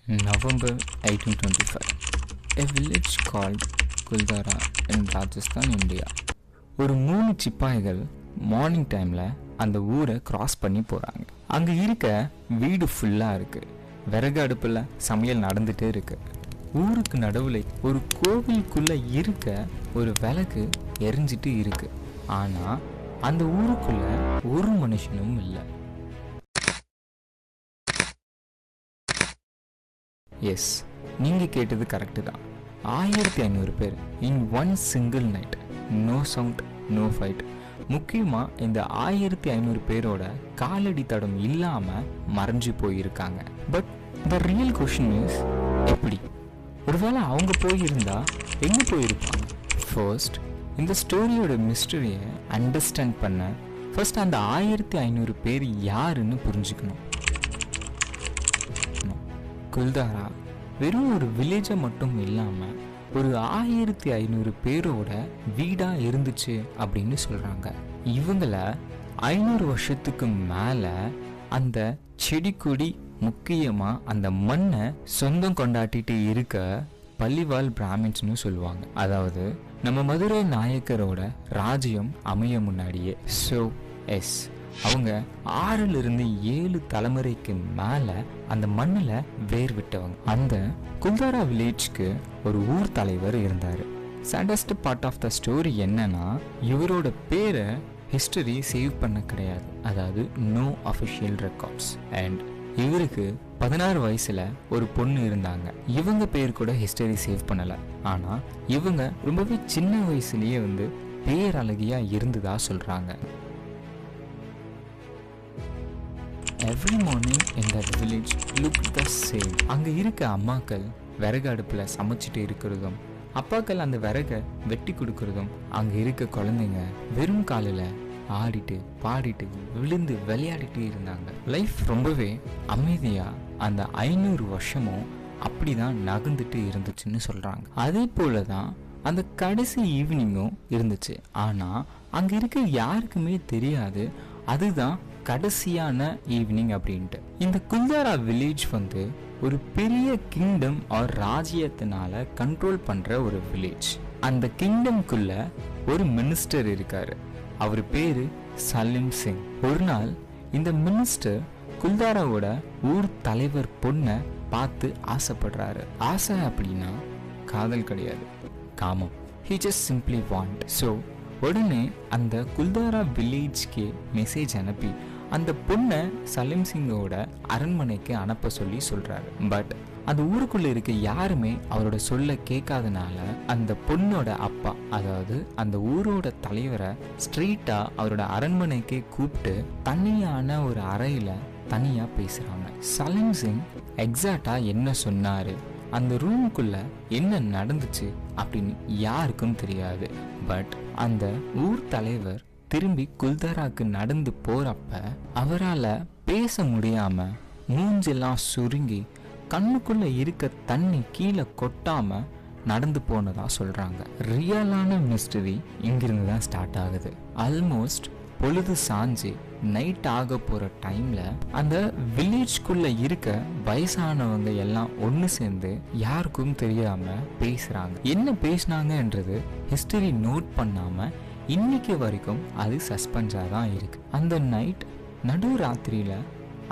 November 1825, a village called Kuldara in Rajasthan, India. ஒரு 3 சிப்பாய்கள் morning டைமில் அந்த ஊரை கிராஸ் பண்ணி போகிறாங்க. அங்கே இருக்க வீடு ஃபுல்லாக இருக்குது. விறகு அடுப்பில் சமையல் நடந்துகிட்டே இருக்கு. ஊருக்கு நடுவில் ஒரு கோவிலுக்குள்ளே இருக்க ஒரு விளக்கு எரிஞ்சிட்டு இருக்கு. ஆனால் அந்த ஊருக்குள்ளே ஒரு மனுஷனும் இல்லை. எஸ், நீங்கள் கேட்டது கரெக்டு தான். 1500 பேர் in one single night. No sound, no fight. முக்கியமாக இந்த 1500 பேரோட காலடி தடம் இல்லாமல் மறைஞ்சு போயிருக்காங்க. But the real question is, எப்படி? ஒருவேளை அவங்க போயிருந்தா எங்கே போயிருப்பாங்க? ஃபர்ஸ்ட், இந்த ஸ்டோரியோட மிஸ்டரியை அண்டர்ஸ்டாண்ட் பண்ண ஃபர்ஸ்ட் அந்த 1500 பேர் யாருன்னு புரிஞ்சுக்கணும். குல்தாரா வெறும் ஒரு வில்லேஜை மட்டும் இல்லாமல் ஒரு 1500 பேரோட வீடாக இருந்துச்சு அப்படின்னு சொல்கிறாங்க. இவங்கள 500 வருஷத்துக்கு மேலே அந்த செடி கொடி, முக்கியமாக அந்த மண்ணை சொந்தம் கொண்டாட்டிட்டு இருக்க பள்ளிவால் பிராமின்ஸ்னு சொல்லுவாங்க. அதாவது நம்ம மதுரை நாயக்கரோட ராஜ்யம் அமைய முன்னாடியே. ஸோ எஸ், அவங்க 6-7 தலைமுறைக்கு மேலே அந்த மண்ணில் வேர் விட்டவங்க. அந்த குல்தாரா வில்லேஜ்க்கு ஒரு ஊர் தலைவர் இருந்தார். Saddest part of the story என்னன்னா, இவரோட பேரை ஹிஸ்டரி சேவ் பண்ண கிடையாது. அதாவது நோ அஃபிஷியல் ரெக்கார்ட்ஸ். அண்ட் இவருக்கு 16 வயசில் ஒரு பொண்ணு இருந்தாங்க. இவங்க பேர் கூட ஹிஸ்டரி சேவ் பண்ணலை. ஆனால் இவங்க ரொம்பவே சின்ன வயசுலேயே பேரழகியாக இருந்ததா சொல்கிறாங்க. Every morning in that village looked the same. அங்கே இருக்க அம்மாக்கள் விறகு அடுப்பில் சமைச்சிட்டு இருக்கிறதும், அப்பாக்கள் அந்த விறகை வெட்டி கொடுக்கறதும், அங்கே இருக்க குழந்தைங்க வெறும் காலில் ஆடிட்டு பாடிட்டு விழுந்து விளையாடிட்டு இருந்தாங்க. லைஃப் ரொம்பவே அமைதியாக அந்த 500 வருஷமும் அப்படி தான் நகர்ந்துட்டு இருந்துச்சுன்னு சொல்கிறாங்க. அதே போல தான் அந்த கடைசி ஈவினிங்கும் இருந்துச்சு. ஆனால் அங்கே இருக்க யாருக்குமே தெரியாது அதுதான் கடைசியான ஈவினிங் அப்படின்ட்டு. இந்த குல்தாரா வில்லேஜ் ஒரு பெரிய கிங்டம் ஆர் ராஜ்யத்தினால கண்ட்ரோல் பண்ற ஒரு வில்லேஜ். அந்த கிங்டம்குள்ள ஒரு மினிஸ்டர் இருக்காரு. அவர் பேரு சலீம் சிங். ஒரு நாள் இந்த மினிஸ்டர் குல்தாராவோட ஊர் தலைவர் பொண்ணை பார்த்து ஆசைப்படுறாரு. ஆசை அப்படின்னா காதல் கிடையாது, காமம். he just simply want. So உடனே அந்த குல்தாரா வில்லேஜ்க்கு மெசேஜ் அனுப்பி அந்த பொண்ணை சலீம் சிங்கோட அரண்மனைக்கு அனுப்ப சொல்லி சொல்றாரு. பட் அந்த ஊருக்குள்ள இருக்க யாருமே அவரோட சொல்ல கேட்காதனால அந்த பொண்ணோட அப்பா, அதாவது அந்த ஊரோட தலைவரை ஸ்ட்ரெயிட்டா அவரோட அரண்மனைக்கே கூப்பிட்டு தனியான ஒரு அறையில தனியா பேசுறாங்க. சலீம் சிங் எக்ஸாக்டா என்ன சொன்னாரு, அந்த ரூமுக்குள்ள என்ன நடந்துச்சு அப்படின்னு யாருக்கும் தெரியாது. பட் அந்த ஊர் தலைவர் திரும்பி குல்தாராக்கு நடந்து போறப்ப அவரால் பேச முடியாம மூஞ்செல்லாம் சுருங்கி கண்ணுக்குள்ள இருக்க தண்ணி கீழே கொட்டாம நடந்து போனதா சொல்றாங்க. ரியலான மிஸ்டரி இங்கிருந்து தான் ஸ்டார்ட் ஆகுது. ஆல்மோஸ்ட் பொழுது சாஞ்சு நைட் ஆக போற டைம்ல அந்த வில்லேஜ்குள்ள இருக்க வயசானவங்க எல்லாம் ஒன்று சேர்ந்து யாருக்கும் தெரியாம பேசுறாங்க. என்ன பேசினாங்கன்றது ஹிஸ்டரி நோட் பண்ணாம இன்னைக்கு வரைக்கும் அது சஸ்பென்ஸாக தான் இருக்கு. அந்த நைட் நடு ராத்திரியில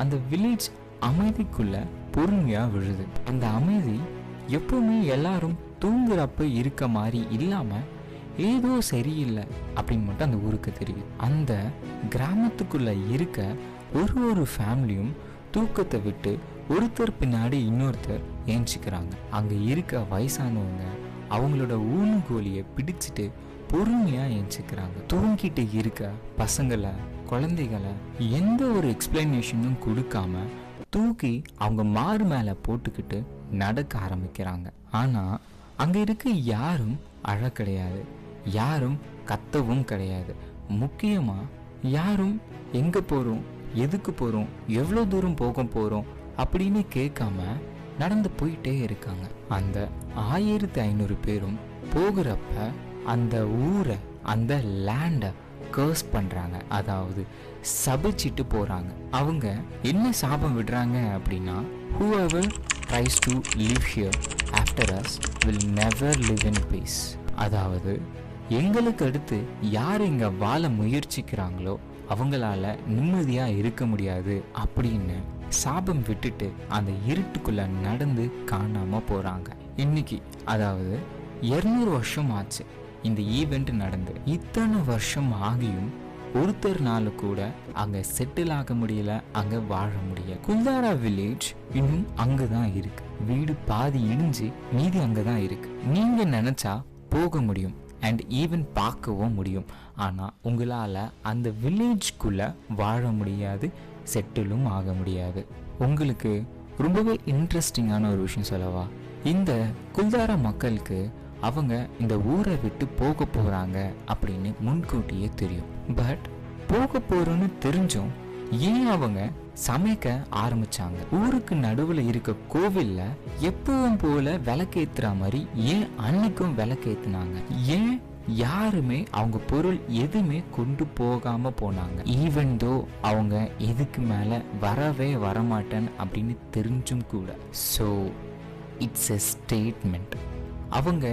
அந்த வில்லேஜ் அமைதிக்குள்ள பொறுமையா விழுது. அந்த அமைதி எப்பவுமே எல்லாரும் தூங்குறப்ப இருக்க மாதிரி இல்லாம ஏதோ சரியில்லை அப்படின்னு மட்டும் அந்த ஊருக்கு தெரியுது. அந்த கிராமத்துக்குள்ள இருக்க ஒரு ஃபேமிலியும் தூக்கத்தை விட்டு ஒருத்தர் பின்னாடி இன்னொருத்தர் ஏஞ்சிக்கிறாங்க. அங்க இருக்க வயசானவங்க அவங்களோட ஊனுகோலியை பிடிச்சிட்டு பொறுமையா ஏஞ்சிக்கிறாங்க. தூங்கிட்டு இருக்க பசங்களை, குழந்தைகளை எந்த ஒரு எக்ஸ்பிளனேஷனும் கொடுக்காம தூக்கி அவங்க மாறு மேல போட்டுக்கிட்டு நடக்க ஆரம்பிக்கிறாங்க. ஆனா அங்க இருக்க யாரும் அழ கிடையாது, யாரும் கத்தவும் கிடையாது. முக்கியமா யாரும் எங்க போறோம், எதுக்கு போறோம், எவ்வளோ தூரம் போக போறோம் அப்படின்னு கேட்காம நடந்து போயிட்டே இருக்காங்க. அந்த 1500 பேரும் போகிறப்ப அந்த ஊரை, அந்த லேண்டை கர்ஸ் பண்றாங்க, அதாவது சபிச்சிட்டு போறாங்க. அவங்க என்ன சாபம் விடுறாங்க அப்படின்னா, whoever tries to live here after us will never live in peace. அதாவது எங்களுக்கு அடுத்து யார் இங்க வாழ முயற்சிக்கிறாங்களோ அவங்களால நிம்மதியா இருக்க முடியாது அப்படின்னு சாபம் விட்டுட்டு அந்த இருட்டுக்குள்ள நடந்து காணாம போறாங்க. இன்னைக்கு அதாவது 200 வருஷம் ஆச்சு இந்த ஈவெண்ட் நடந்து. இத்தனை வருஷம் ஆகியும் ஒருத்தர்னால கூட அங்க செட்டில் ஆக முடியல, அங்க வாழ முடியல. குல்தாரா வில்லேஜ் இன்னும் அங்கதான் இருக்கு. வீடு பாதி இடிஞ்சு மீதி அங்கதான் இருக்கு. நீங்க நினைச்சா போக முடியும் அண்ட் ஈவன் பார்க்கவும் முடியும். ஆனா உங்களால அந்த வில்லேஜ்குள்ள வாழ முடியாது, செட்டிலும் ஆக முடியாது. உங்களுக்கு ரொம்பவே இன்ட்ரெஸ்டிங்கான ஒரு விஷயம் சொல்லவா? இந்த குல்தாரா மக்களுக்கு அவங்க இந்த ஊரை விட்டு போக போறாங்க அப்படின்னு முன்கூட்டியே தெரியும். பட் போக போறோன்னு தெரிஞ்சும் ஏன் அவங்க சமைக்க ஆரம்பிச்சாங்க? ஊருக்கு நடுவில் இருக்க கோவில்ல எப்பவும் போல விளக்கேத்துற மாதிரி ஏன் அன்னைக்கும் விளக்கேத்துனாங்க? ஏன் யாருமே அவங்க பொருள் எதுவுமே கொண்டு போகாம போனாங்க? ஈவன் தோ அவங்க இதுக்கு மேல வரவே வரமாட்டேன் அப்படின்னு தெரிஞ்சும் கூட. So it's a statement. அவங்க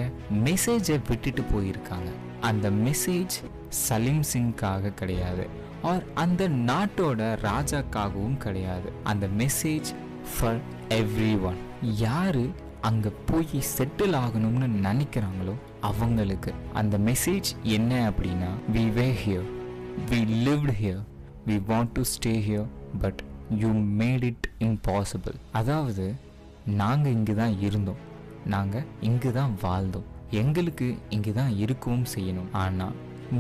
மெசேஜை விட்டுட்டு போயிருக்காங்க. அந்த மெசேஜ் சலீம் சிங்காக கிடையாது, ஆர் அந்த நாட்டோட ராஜாக்காகவும் கிடையாது. அந்த மெசேஜ் ஃபார் எவ்ரி ஒன். யாரு அங்க போய் செட்டில் ஆகணும்னு நினைக்கிறாங்களோ அவங்களுக்கு அந்த மெசேஜ் என்ன அப்படின்னா, we were here, we lived here, we want to stay here, but you made it impossible. அதாவது நாங்க இங்குதான் இருந்தோம், நாங்க இங்குதான் வாழ்ந்தோம், எங்களுக்கு இங்குதான் இருக்கவும் செய்யணும், ஆனா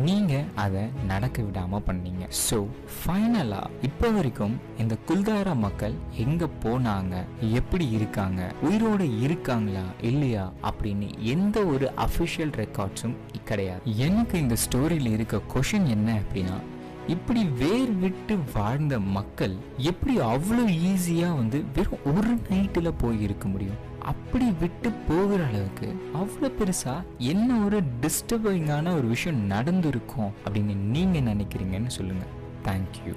நீங்க அதை நடக்க விடாம பண்ணீங்க. ஸோ ஃபைனலா இப்போ வரைக்கும் இந்த குல்தாரா மக்கள் எங்க போனாங்க, எப்படி இருக்காங்க, உயிரோட இருக்காங்களா இல்லையா அப்படின்னு எந்த ஒரு அஃபிஷியல் ரெக்கார்ட்ஸும் கிடையாது. எனக்கு இந்த ஸ்டோரியில இருக்க கொஷின் என்ன அப்படின்னா, இப்படி வேர் விட்டு வாழ்ந்த மக்கள் எப்படி அவ்வளோ ஈஸியா வெறும் ஒரு நைட்டுல போய் இருக்க முடியும்? அப்படி விட்டு போகிற அளவுக்கு அவ்வளோ பெருசா என்ன ஒரு டிஸ்டர்பிங்கான ஒரு விஷயம் நடந்திருக்கும் அப்படின்னு நீங்க நினைக்கிறீங்கன்னு சொல்லுங்க. தேங்க்யூ.